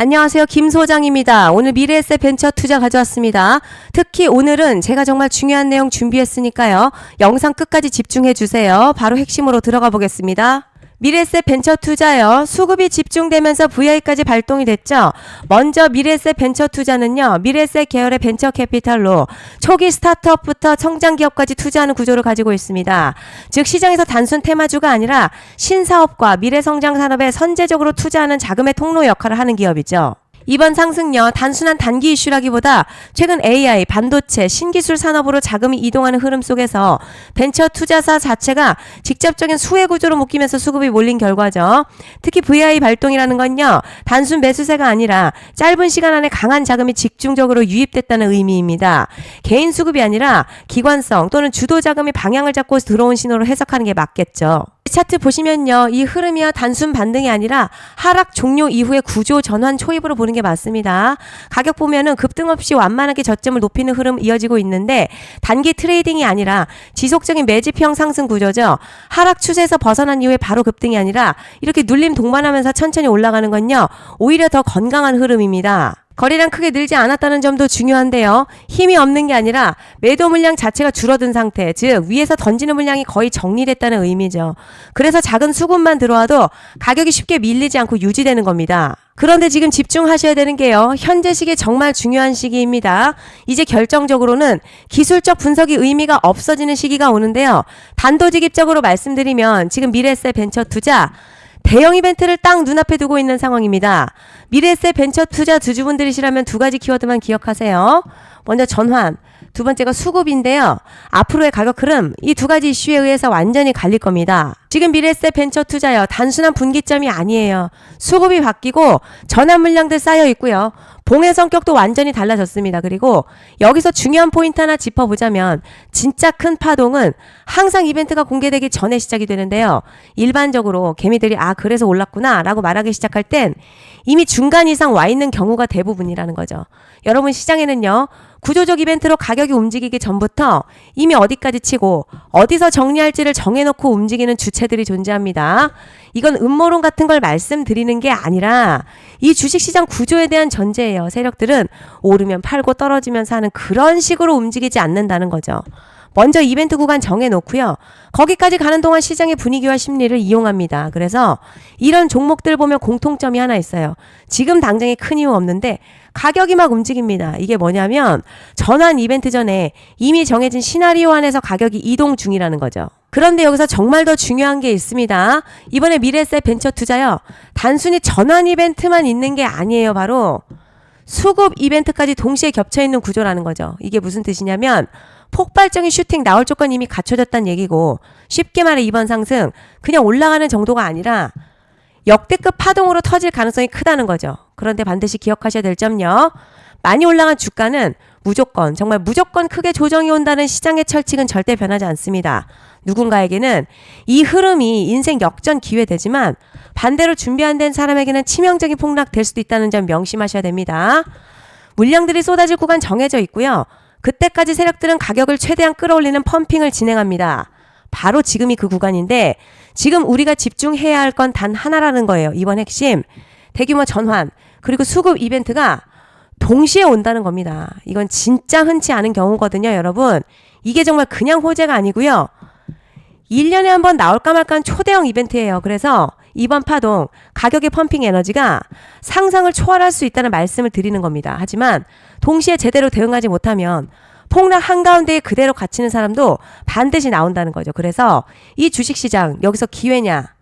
안녕하세요. 김 소장입니다. 오늘 미래에셋 벤처 투자 가져왔습니다. 특히 오늘은 제가 정말 중요한 내용 준비했으니까요. 영상 끝까지 집중해 주세요. 바로 핵심으로 들어가 보겠습니다. 미래에셋 벤처 투자요. 수급이 집중되면서 VI까지 발동이 됐죠. 먼저 미래에셋 벤처 투자는요. 미래에셋 계열의 벤처 캐피탈로 초기 스타트업부터 성장 기업까지 투자하는 구조를 가지고 있습니다. 즉 시장에서 단순 테마주가 아니라 신사업과 미래성장 산업에 선제적으로 투자하는 자금의 통로 역할을 하는 기업이죠. 이번 상승요, 단순한 단기 이슈라기보다 최근 AI, 반도체, 신기술 산업으로 자금이 이동하는 흐름 속에서 벤처 투자사 자체가 직접적인 수혜 구조로 묶이면서 수급이 몰린 결과죠. 특히 VI 발동이라는 건요, 단순 매수세가 아니라 짧은 시간 안에 강한 자금이 집중적으로 유입됐다는 의미입니다. 개인 수급이 아니라 기관성 또는 주도 자금이 방향을 잡고 들어온 신호로 해석하는 게 맞겠죠. 차트 보시면요. 이 흐름이야 단순 반등이 아니라 하락 종료 이후의 구조 전환 초입으로 보는 게 맞습니다. 가격 보면은 급등 없이 완만하게 저점을 높이는 흐름 이어지고 있는데 단기 트레이딩이 아니라 지속적인 매집형 상승 구조죠. 하락 추세에서 벗어난 이후에 바로 급등이 아니라 이렇게 눌림 동반하면서 천천히 올라가는 건요. 오히려 더 건강한 흐름입니다. 거래량 크게 늘지 않았다는 점도 중요한데요. 힘이 없는 게 아니라 매도 물량 자체가 줄어든 상태, 즉 위에서 던지는 물량이 거의 정리됐다는 의미죠. 그래서 작은 수급만 들어와도 가격이 쉽게 밀리지 않고 유지되는 겁니다. 그런데 지금 집중하셔야 되는 게요. 현재 시기에 정말 중요한 시기입니다. 이제 결정적으로는 기술적 분석이 의미가 없어지는 시기가 오는데요. 단도직입적으로 말씀드리면 지금 미래에셋 벤처 투자 대형 이벤트를 딱 눈앞에 두고 있는 상황입니다. 미래에셋 벤처 투자 주주분들이시라면 두 가지 키워드만 기억하세요. 먼저 전환, 두 번째가 수급인데요. 앞으로의 가격 흐름, 이 두 가지 이슈에 의해서 완전히 갈릴 겁니다. 지금 미래에셋 벤처 투자요. 단순한 분기점이 아니에요. 수급이 바뀌고 전환 물량들 쌓여 있고요. 봉의 성격도 완전히 달라졌습니다. 그리고 여기서 중요한 포인트 하나 짚어보자면 진짜 큰 파동은 항상 이벤트가 공개되기 전에 시작이 되는데요. 일반적으로 개미들이 그래서 올랐구나 라고 말하기 시작할 땐 이미 중간 이상 와 있는 경우가 대부분이라는 거죠. 여러분 시장에는요. 구조적 이벤트로 가격이 움직이기 전부터 이미 어디까지 치고 어디서 정리할지를 정해놓고 움직이는 주체들이 존재합니다. 이건 음모론 같은 걸 말씀드리는 게 아니라 이 주식시장 구조에 대한 전제예요. 세력들은 오르면 팔고 떨어지면 사는 그런 식으로 움직이지 않는다는 거죠. 먼저 이벤트 구간 정해놓고요. 거기까지 가는 동안 시장의 분위기와 심리를 이용합니다. 그래서 이런 종목들 보면 공통점이 하나 있어요. 지금 당장에 큰 이유 없는데 가격이 막 움직입니다. 이게 뭐냐면 전환 이벤트 전에 이미 정해진 시나리오 안에서 가격이 이동 중이라는 거죠. 그런데 여기서 정말 더 중요한 게 있습니다. 이번에 미래에셋 벤처 투자요. 단순히 전환 이벤트만 있는 게 아니에요. 바로 수급 이벤트까지 동시에 겹쳐있는 구조라는 거죠. 이게 무슨 뜻이냐면 폭발적인 슈팅 나올 조건 이미 갖춰졌다는 얘기고 쉽게 말해 이번 상승 그냥 올라가는 정도가 아니라 역대급 파동으로 터질 가능성이 크다는 거죠. 그런데 반드시 기억하셔야 될 점요. 많이 올라간 주가는 정말 무조건 크게 조정이 온다는 시장의 철칙은 절대 변하지 않습니다. 누군가에게는 이 흐름이 인생 역전 기회 되지만 반대로 준비 안 된 사람에게는 치명적인 폭락 될 수도 있다는 점 명심하셔야 됩니다. 물량들이 쏟아질 구간 정해져 있고요. 그때까지 세력들은 가격을 최대한 끌어올리는 펌핑을 진행합니다. 바로 지금이 그 구간인데 지금 우리가 집중해야 할 건 단 하나라는 거예요. 이번 핵심 대규모 전환 그리고 수급 이벤트가 동시에 온다는 겁니다. 이건 진짜 흔치 않은 경우거든요. 여러분 이게 정말 그냥 호재가 아니고요. 1년에 한 번 나올까 말까한 초대형 이벤트예요. 그래서 이번 파동 가격의 펌핑 에너지가 상상을 초월할 수 있다는 말씀을 드리는 겁니다. 하지만 동시에 제대로 대응하지 못하면 폭락 한가운데에 그대로 갇히는 사람도 반드시 나온다는 거죠. 그래서 이 주식시장 여기서 기회냐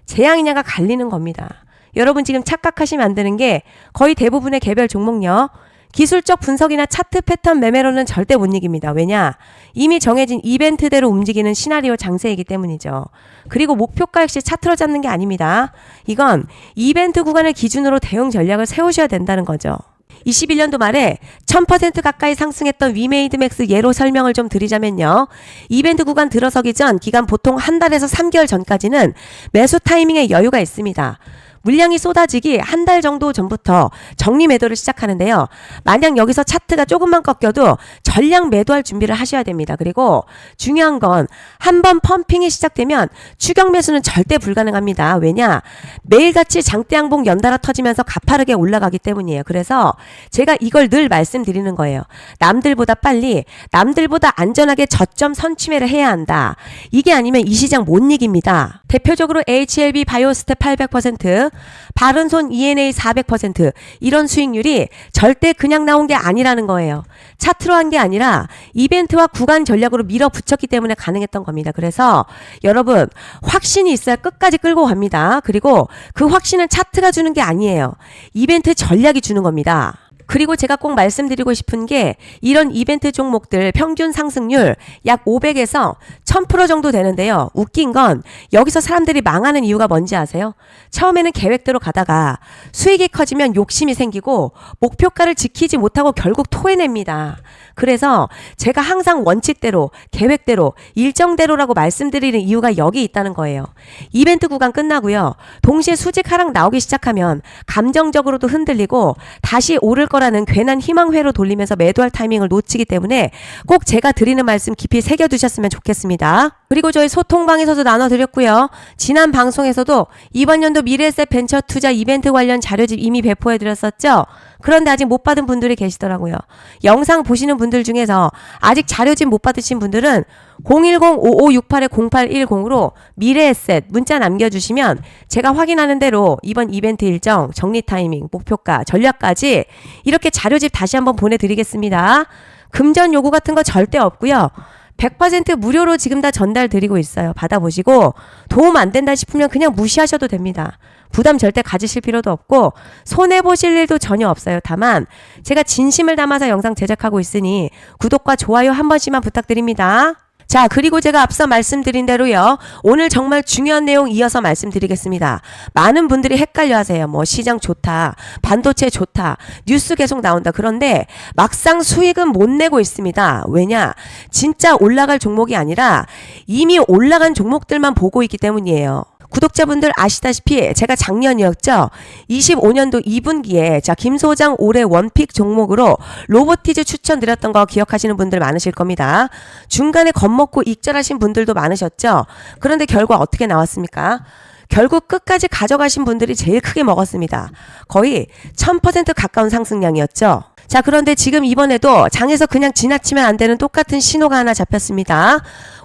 재앙이냐가 갈리는 겁니다. 여러분 지금 착각하시면 안 되는 게 거의 대부분의 개별 종목요. 기술적 분석이나 차트 패턴 매매로는 절대 못 이깁니다. 왜냐? 이미 정해진 이벤트대로 움직이는 시나리오 장세이기 때문이죠. 그리고 목표가 역시 차트로 잡는 게 아닙니다. 이건 이벤트 구간을 기준으로 대응 전략을 세우셔야 된다는 거죠. 21년도 말에 1000% 가까이 상승했던 위메이드맥스 예로 설명을 좀 드리자면요. 이벤트 구간 들어서기 전 기간 보통 한 달에서 3개월 전까지는 매수 타이밍에 여유가 있습니다. 물량이 쏟아지기 한 달 정도 전부터 정리 매도를 시작하는데요. 만약 여기서 차트가 조금만 꺾여도 전량 매도할 준비를 하셔야 됩니다. 그리고 중요한 건 한 번 펌핑이 시작되면 추격 매수는 절대 불가능합니다. 왜냐? 매일같이 장대 양봉 연달아 터지면서 가파르게 올라가기 때문이에요. 그래서 제가 이걸 늘 말씀드리는 거예요. 남들보다 빨리, 남들보다 안전하게 저점 선취매를 해야 한다. 이게 아니면 이 시장 못 이깁니다. 대표적으로 HLB 바이오스텝 800%, 바른손 ENA 400% 이런 수익률이 절대 그냥 나온 게 아니라는 거예요. 차트로 한 게 아니라 이벤트와 구간 전략으로 밀어붙였기 때문에 가능했던 겁니다. 그래서 여러분 확신이 있어야 끝까지 끌고 갑니다. 그리고 그 확신은 차트가 주는 게 아니에요. 이벤트 전략이 주는 겁니다. 그리고 제가 꼭 말씀드리고 싶은 게 이런 이벤트 종목들 평균 상승률 약 500에서 1000% 정도 되는데요. 웃긴 건 여기서 사람들이 망하는 이유가 뭔지 아세요? 처음에는 계획대로 가다가 수익이 커지면 욕심이 생기고 목표가를 지키지 못하고 결국 토해냅니다. 그래서 제가 항상 원칙대로, 계획대로, 일정대로라고 말씀드리는 이유가 여기 있다는 거예요. 이벤트 구간 끝나고요. 동시에 수직 하락 나오기 시작하면 감정적으로도 흔들리고 다시 오를 거라는 괜한 희망회로 돌리면서 매도할 타이밍을 놓치기 때문에 꼭 제가 드리는 말씀 깊이 새겨두셨으면 좋겠습니다. 그리고 저희 소통방에서도 나눠드렸고요. 지난 방송에서도 이번 연도 미래에셋 벤처 투자 이벤트 관련 자료집 이미 배포해드렸었죠. 그런데 아직 못 받은 분들이 계시더라고요. 영상 보시는 분들 중에서 아직 자료집 못 받으신 분들은 010-5568-0810으로 미래에셋 문자 남겨주시면 제가 확인하는 대로 이번 이벤트 일정, 정리 타이밍, 목표가, 전략까지 이렇게 자료집 다시 한번 보내드리겠습니다. 금전 요구 같은 거 절대 없고요. 100% 무료로 지금 다 전달 드리고 있어요. 받아보시고 도움 안 된다 싶으면 그냥 무시하셔도 됩니다. 부담 절대 가지실 필요도 없고 손해보실 일도 전혀 없어요. 다만 제가 진심을 담아서 영상 제작하고 있으니 구독과 좋아요 한 번씩만 부탁드립니다. 자, 그리고 제가 앞서 말씀드린 대로요. 오늘 정말 중요한 내용 이어서 말씀드리겠습니다. 많은 분들이 헷갈려 하세요. 뭐 시장 좋다, 반도체 좋다, 뉴스 계속 나온다. 그런데 막상 수익은 못 내고 있습니다. 왜냐? 진짜 올라갈 종목이 아니라 이미 올라간 종목들만 보고 있기 때문이에요. 구독자분들 아시다시피 제가 작년이었죠. 25년도 2분기에 김 소장 올해 원픽 종목으로 로보티즈 추천드렸던 거 기억하시는 분들 많으실 겁니다. 중간에 겁먹고 익절하신 분들도 많으셨죠. 그런데 결과 어떻게 나왔습니까? 결국 끝까지 가져가신 분들이 제일 크게 먹었습니다. 거의 1000% 가까운 상승량이었죠. 자, 그런데 지금 이번에도 장에서 그냥 지나치면 안 되는 똑같은 신호가 하나 잡혔습니다.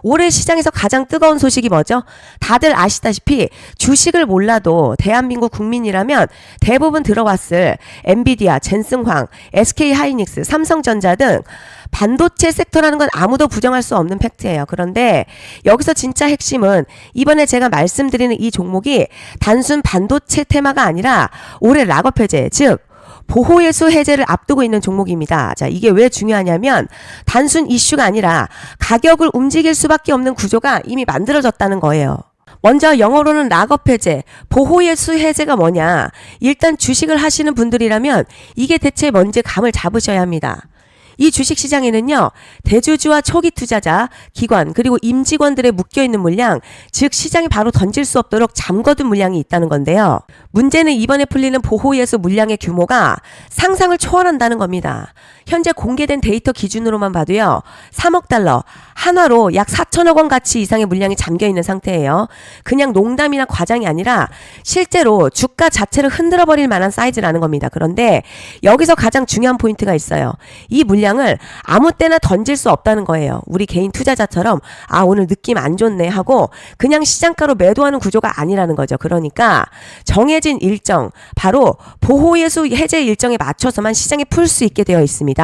올해 시장에서 가장 뜨거운 소식이 뭐죠? 다들 아시다시피 주식을 몰라도 대한민국 국민이라면 대부분 들어왔을 엔비디아, 젠슨황, SK하이닉스, 삼성전자 등 반도체 섹터라는 건 아무도 부정할 수 없는 팩트예요. 그런데 여기서 진짜 핵심은 이번에 제가 말씀드리는 이 종목이 단순 반도체 테마가 아니라 올해 락업 해제, 즉 보호예수 해제를 앞두고 있는 종목입니다. 자, 이게 왜 중요하냐면 단순 이슈가 아니라 가격을 움직일 수밖에 없는 구조가 이미 만들어졌다는 거예요. 먼저 영어로는 락업 해제, 보호예수 해제가 뭐냐? 일단 주식을 하시는 분들이라면 이게 대체 뭔지 감을 잡으셔야 합니다. 이 주식시장에는요, 대주주와 초기 투자자, 기관, 그리고 임직원들의 묶여있는 물량, 즉 시장이 바로 던질 수 없도록 잠궈둔 물량이 있다는 건데요. 문제는 이번에 풀리는 보호예수 물량의 규모가 상상을 초월한다는 겁니다. 현재 공개된 데이터 기준으로만 봐도요, 3억 달러, 하나로 약 4천억 원 가치 이상의 물량이 잠겨있는 상태예요. 그냥 농담이나 과장이 아니라 실제로 주가 자체를 흔들어버릴 만한 사이즈라는 겁니다. 그런데 여기서 가장 중요한 포인트가 있어요. 이 물량을 아무 때나 던질 수 없다는 거예요. 우리 개인 투자자처럼 아, 오늘 느낌 안 좋네 하고 그냥 시장가로 매도하는 구조가 아니라는 거죠. 그러니까 정해진 일정, 바로 보호예수 해제 일정에 맞춰서만 시장에 풀 수 있게 되어 있습니다.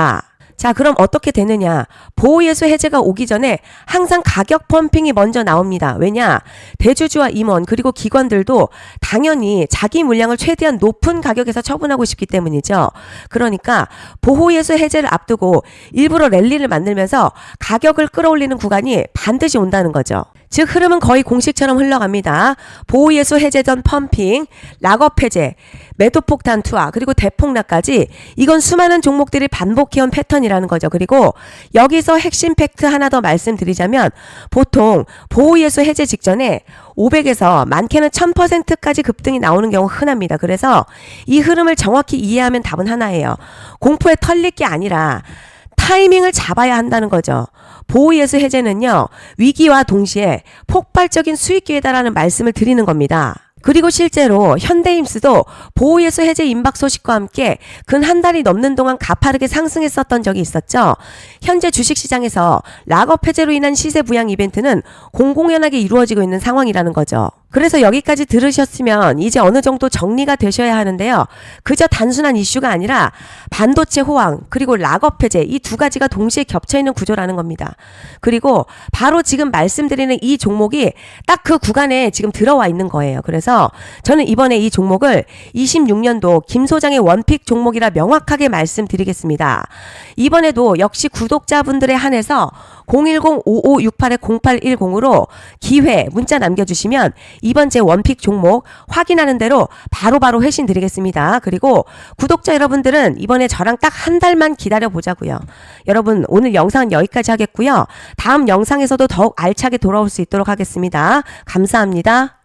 자, 그럼 어떻게 되느냐? 보호예수 해제가 오기 전에 항상 가격 펌핑이 먼저 나옵니다. 왜냐? 대주주와 임원 그리고 기관들도 당연히 자기 물량을 최대한 높은 가격에서 처분하고 싶기 때문이죠. 그러니까 보호예수 해제를 앞두고 일부러 랠리를 만들면서 가격을 끌어올리는 구간이 반드시 온다는 거죠. 즉 흐름은 거의 공식처럼 흘러갑니다. 보호예수 해제 전 펌핑, 락업 해제, 매도폭탄 투하, 그리고 대폭락까지 이건 수많은 종목들이 반복해온 패턴이라는 거죠. 그리고 여기서 핵심 팩트 하나 더 말씀드리자면 보통 보호예수 해제 직전에 500에서 많게는 1000%까지 급등이 나오는 경우 흔합니다. 그래서 이 흐름을 정확히 이해하면 답은 하나예요. 공포에 털릴 게 아니라 타이밍을 잡아야 한다는 거죠. 보호예수 해제는요, 위기와 동시에 폭발적인 수익 기회다라는 말씀을 드리는 겁니다. 그리고 실제로 현대임스도 보호예수 해제 임박 소식과 함께 근 한 달이 넘는 동안 가파르게 상승했었던 적이 있었죠. 현재 주식시장에서 락업 해제로 인한 시세 부양 이벤트는 공공연하게 이루어지고 있는 상황이라는 거죠. 그래서 여기까지 들으셨으면 이제 어느 정도 정리가 되셔야 하는데요. 그저 단순한 이슈가 아니라 반도체 호황 그리고 락업 해제 이 두 가지가 동시에 겹쳐있는 구조라는 겁니다. 그리고 바로 지금 말씀드리는 이 종목이 딱 그 구간에 지금 들어와 있는 거예요. 그래서 저는 이번에 이 종목을 26년도 김 소장의 원픽 종목이라 명확하게 말씀드리겠습니다. 이번에도 역시 구독자분들에 한해서 010-5568-0810으로 기회 문자 남겨주시면 이번 제 원픽 종목 확인하는 대로 바로바로 회신 드리겠습니다. 그리고 구독자 여러분들은 이번에 저랑 딱 한 달만 기다려 보자고요. 여러분 오늘 영상은 여기까지 하겠고요. 다음 영상에서도 더욱 알차게 돌아올 수 있도록 하겠습니다. 감사합니다.